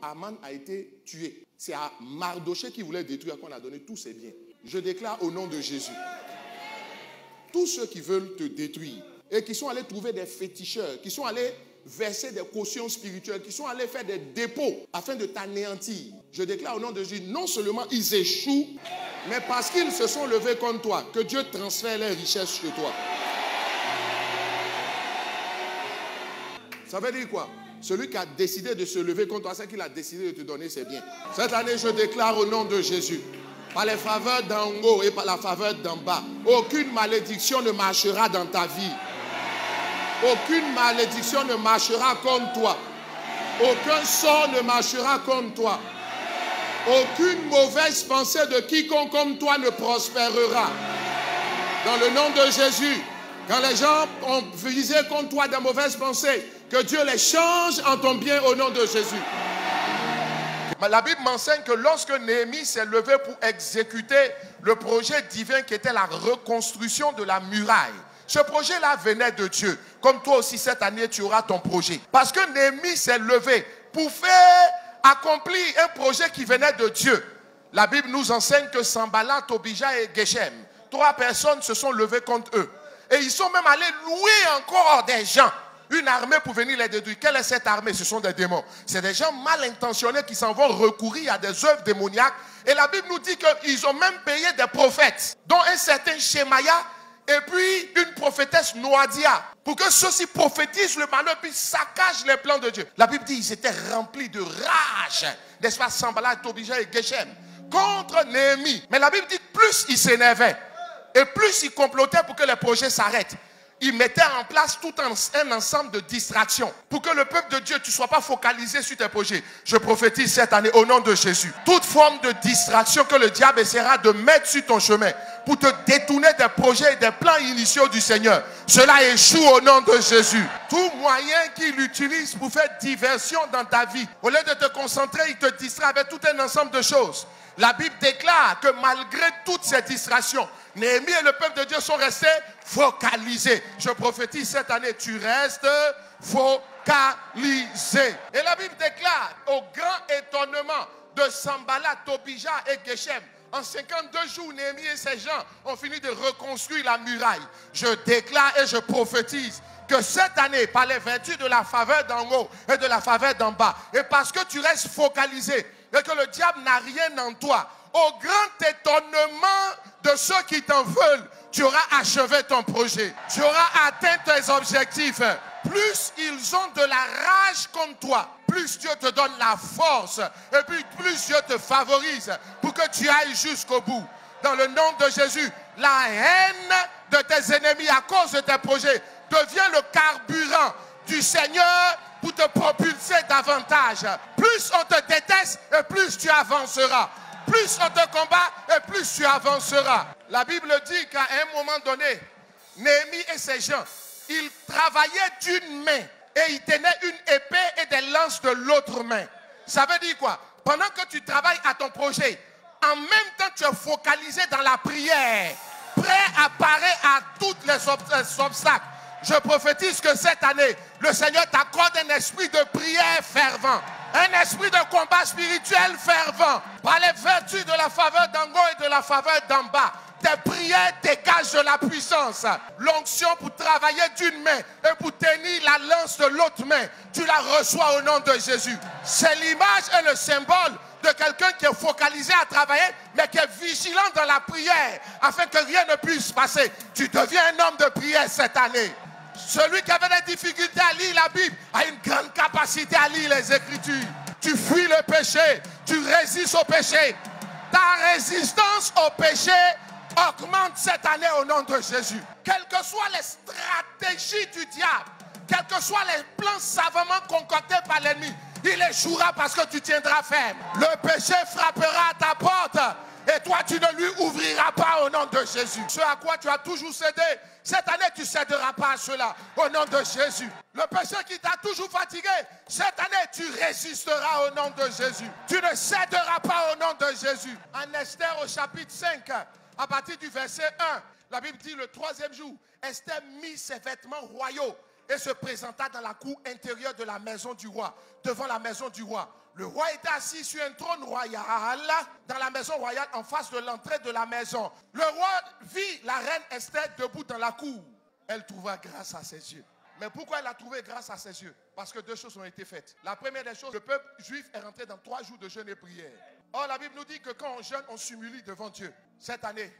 Aman a été tué. C'est à Mardoché qui voulait détruire qu'on a donné tous ses biens. Je déclare au nom de Jésus, tous ceux qui veulent te détruire et qui sont allés trouver des féticheurs, qui sont allés verser des cautions spirituelles, qui sont allés faire des dépôts afin de t'anéantir, je déclare au nom de Jésus, non seulement ils échouent, mais parce qu'ils se sont levés contre toi, que Dieu transfère les richesses chez toi. Ça veut dire quoi? Celui qui a décidé de se lever contre toi, c'est qu'il a décidé de te donner ses biens. Cette année, je déclare au nom de Jésus, par les faveurs d'en haut et par la faveur d'en bas, aucune malédiction ne marchera dans ta vie. Aucune malédiction ne marchera contre toi. Aucun sort ne marchera contre toi. Aucune mauvaise pensée de quiconque comme toi ne prospérera. Dans le nom de Jésus, quand les gens ont visé contre toi de mauvaises pensées, que Dieu les change en ton bien au nom de Jésus. La Bible m'enseigne que lorsque Néhémie s'est levé pour exécuter le projet divin qui était la reconstruction de la muraille, ce projet-là venait de Dieu. Comme toi aussi cette année, tu auras ton projet. Parce que Néhémie s'est levé pour faire accomplir un projet qui venait de Dieu. La Bible nous enseigne que Sanballat, Tobija et Geshem, 3 personnes se sont levées contre eux. Et ils sont même allés louer encore des gens. Une armée pour venir les détruire. Quelle est cette armée? Ce sont des démons. C'est des gens mal intentionnés qui s'en vont recourir à des œuvres démoniaques. Et la Bible nous dit qu'ils ont même payé des prophètes, dont un certain Shemaya et puis une prophétesse Noadia, pour que ceux-ci prophétisent le malheur puis saccagent les plans de Dieu. La Bible dit qu'ils étaient remplis de rage, n'est-ce pas, Sanballat, Tobija et Geshem, contre Néhémie. Mais la Bible dit que plus ils s'énervaient et plus ils complotaient pour que les projets s'arrêtent, ils mettaient en place tout un ensemble de distractions pour que le peuple de Dieu, tu ne sois pas focalisé sur tes projets. Je prophétise cette année au nom de Jésus. Toute forme de distraction que le diable essaiera de mettre sur ton chemin pour te détourner des projets et des plans initiaux du Seigneur, cela échoue au nom de Jésus. Tout moyen qu'il utilise pour faire diversion dans ta vie, au lieu de te concentrer, il te distrait avec tout un ensemble de choses. La Bible déclare que malgré toutes ces distractions, Néhémie et le peuple de Dieu sont restés focalisés. Je prophétise cette année, tu restes focalisé. Et la Bible déclare, au grand étonnement de Sanballat, Tobija et Geshem, en 52 jours, Néhémie et ses gens ont fini de reconstruire la muraille. Je déclare et je prophétise que cette année, par les vertus de la faveur d'en haut et de la faveur d'en bas, et parce que tu restes focalisé et que le diable n'a rien en toi, au grand étonnement de ceux qui t'en veulent, tu auras achevé ton projet. Tu auras atteint tes objectifs. Plus ils ont de la rage contre toi, plus Dieu te donne la force. Et puis plus Dieu te favorise pour que tu ailles jusqu'au bout. Dans le nom de Jésus, la haine de tes ennemis à cause de tes projets devient le carburant du Seigneur pour te propulser davantage. Plus on te déteste et plus tu avanceras. Plus on te combat et plus tu avanceras. La Bible dit qu'à un moment donné, Néhémie et ses gens, ils travaillaient d'une main et ils tenaient une épée et des lances de l'autre main. Ça veut dire quoi? Pendant que tu travailles à ton projet, en même temps tu es focalisé dans la prière, prêt à parer à tous les obstacles. Je prophétise que cette année, le Seigneur t'accorde un esprit de prière fervent, un esprit de combat spirituel fervent, par les vertus de la faveur d'en haut et de la faveur d'en bas. Tes prières dégagent de la puissance, l'onction pour travailler d'une main et pour tenir la lance de l'autre main. Tu la reçois au nom de Jésus. C'est l'image et le symbole de quelqu'un qui est focalisé à travailler, mais qui est vigilant dans la prière, afin que rien ne puisse passer. Tu deviens un homme de prière cette année. Celui qui avait des difficultés à lire la Bible a une grande capacité à lire les Écritures. Tu fuis le péché, tu résistes au péché. Ta résistance au péché augmente cette année au nom de Jésus. Quelles que soient les stratégies du diable, quels que soient les plans savamment concoctés par l'ennemi, il échouera parce que tu tiendras ferme. Le péché frappera à ta porte et toi tu ne lui ouvriras pas au nom de Jésus. Ce à quoi tu as toujours cédé, cette année tu ne céderas pas à cela au nom de Jésus. Le péché qui t'a toujours fatigué, cette année tu résisteras au nom de Jésus. Tu ne céderas pas au nom de Jésus. En Esther au chapitre 5, à partir du verset 1, la Bible dit le 3e jour, Esther mit ses vêtements royaux et se présenta dans la cour intérieure de la maison du roi, devant la maison du roi. Le roi était assis sur un trône royal dans la maison royale en face de l'entrée de la maison. Le roi vit la reine Esther debout dans la cour. Elle trouva grâce à ses yeux. Mais pourquoi elle a trouvé grâce à ses yeux? Parce que deux choses ont été faites. La première des choses, le peuple juif est rentré dans 3 jours de jeûne et prière. Or, la Bible nous dit que quand on jeûne, on s'humilie devant Dieu. Cette année,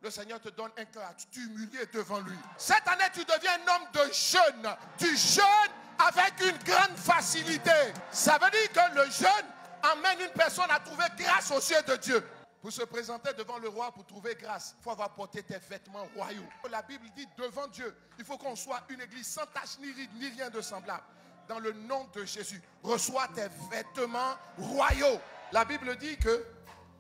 le Seigneur te donne un cœur à t'humilier devant lui. Cette année, tu deviens un homme de jeûne. Tu jeûnes avec une grande facilité. Ça veut dire que le jeûne emmène une personne à trouver grâce aux yeux de Dieu. Pour se présenter devant le roi, pour trouver grâce, il faut avoir porté tes vêtements royaux. La Bible dit devant Dieu, il faut qu'on soit une église sans tache ni ride, ni rien de semblable. Dans le nom de Jésus, reçois tes vêtements royaux. La Bible dit que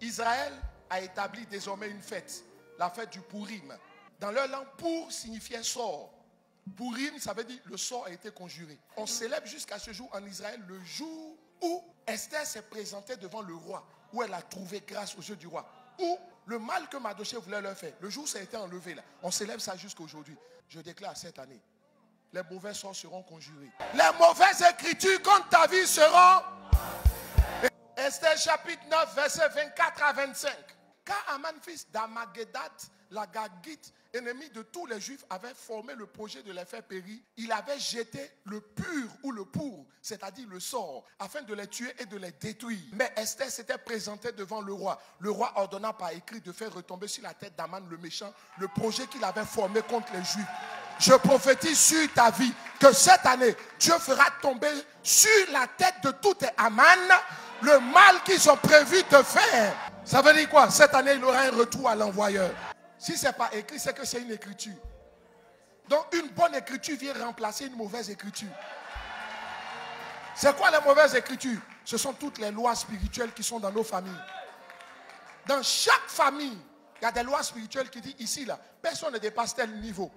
Israël a établi désormais une fête, la fête du Purim. Dans leur langue, pour signifiait sort. Purim, ça veut dire le sort a été conjuré. On célèbre jusqu'à ce jour en Israël le jour où Esther s'est présentée devant le roi, où elle a trouvé grâce aux yeux du roi. Où le mal que Mardochée voulait leur faire, le jour où ça a été enlevé là, on célèbre ça jusqu'à aujourd'hui. Je déclare cette année, les mauvais sorts seront conjurés. Les mauvaises écritures contre ta vie seront... Esther chapitre 9, versets 24 à 25. Car Aman, fils d'Amagédat, l'Agagite, ennemi de tous les Juifs, avait formé le projet de les faire périr. Il avait jeté le pur ou le pour, c'est-à-dire le sort, afin de les tuer et de les détruire. Mais Esther s'était présentée devant le roi. Le roi ordonna par écrit de faire retomber sur la tête d'Aman le méchant le projet qu'il avait formé contre les Juifs. Je prophétise sur ta vie que cette année, Dieu fera tomber sur la tête de tous tes Aman le mal qu'ils ont prévu de faire. Ça veut dire quoi? Cette année, il aura un retour à l'envoyeur. Si ce n'est pas écrit, c'est que c'est une écriture. Donc une bonne écriture vient remplacer une mauvaise écriture. C'est quoi les mauvaises écritures? Ce sont toutes les lois spirituelles qui sont dans nos familles. Dans chaque famille, il y a des lois spirituelles qui disent ici, là, personne ne dépasse tel niveau.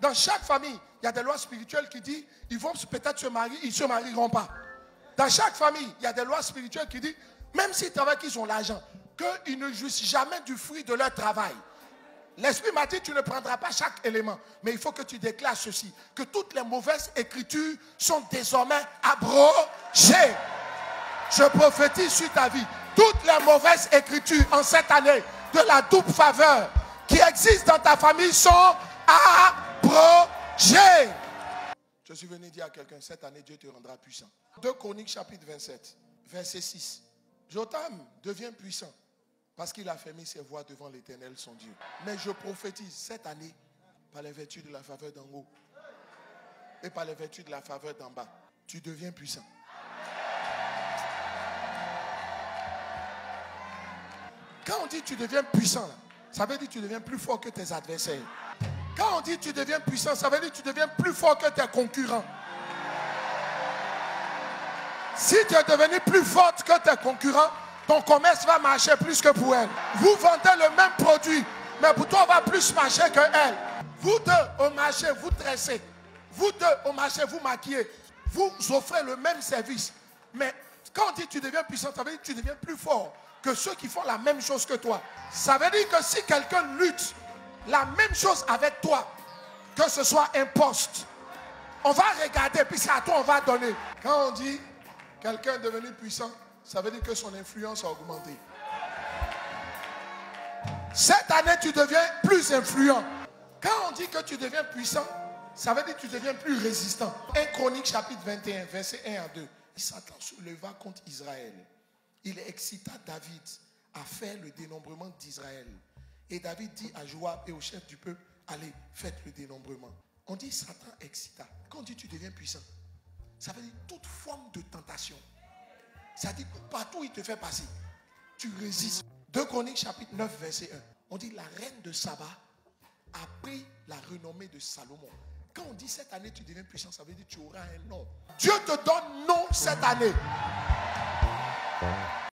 Dans chaque famille, il y a des lois spirituelles qui disent ils vont peut-être se marier, ils ne se marieront pas. Dans chaque famille, il y a des lois spirituelles qui disent même s'ils travaillent, qu'ils ont l'argent, qu'ils ne jouissent jamais du fruit de leur travail. L'Esprit m'a dit, tu ne prendras pas chaque élément. Mais il faut que tu déclares ceci, que toutes les mauvaises écritures sont désormais abrogées. Je prophétise sur ta vie, toutes les mauvaises écritures en cette année de la double faveur qui existent dans ta famille sont abrogées. Je suis venu dire à quelqu'un, cette année Dieu te rendra puissant. 2 Chroniques chapitre 27, verset 6. Jotham devient puissant parce qu'il a fermé ses voies devant l'Éternel son Dieu. Mais je prophétise cette année, par les vertus de la faveur d'en haut et par les vertus de la faveur d'en bas, tu deviens puissant. Quand on dit tu deviens puissant, ça veut dire que tu deviens plus fort que tes adversaires. Quand on dit tu deviens puissant, ça veut dire que tu deviens plus fort que tes concurrents. Si tu es devenu plus forte que tes concurrents, ton commerce va marcher plus que pour elle. Vous vendez le même produit, mais pour toi, on va plus marcher que elle. Vous deux au marché, vous tressez. Vous deux au marché, vous maquillez. Vous offrez le même service. Mais quand on dit tu deviens puissant, ça veut dire que tu deviens plus fort que ceux qui font la même chose que toi. Ça veut dire que si quelqu'un lutte la même chose avec toi, que ce soit un poste, on va regarder, puis c'est à toi on va donner. Quand on dit quelqu'un est devenu puissant, ça veut dire que son influence a augmenté. Cette année, tu deviens plus influent. Quand on dit que tu deviens puissant, ça veut dire que tu deviens plus résistant. 1 Chronique chapitre 21, verset 1 à 2. Satan se leva contre Israël. Il excita David à faire le dénombrement d'Israël. Et David dit à Joab et au chef du peuple, allez, faites le dénombrement. On dit Satan excita. Quand on dit tu deviens puissant, ça veut dire toute forme de tentation. Ça dit que partout où il te fait passer, tu résistes. 2 Chroniques chapitre 9 verset 1. On dit la reine de Saba a pris la renommée de Salomon. Quand on dit cette année tu deviens puissant, ça veut dire que tu auras un nom. Dieu te donne nom cette année.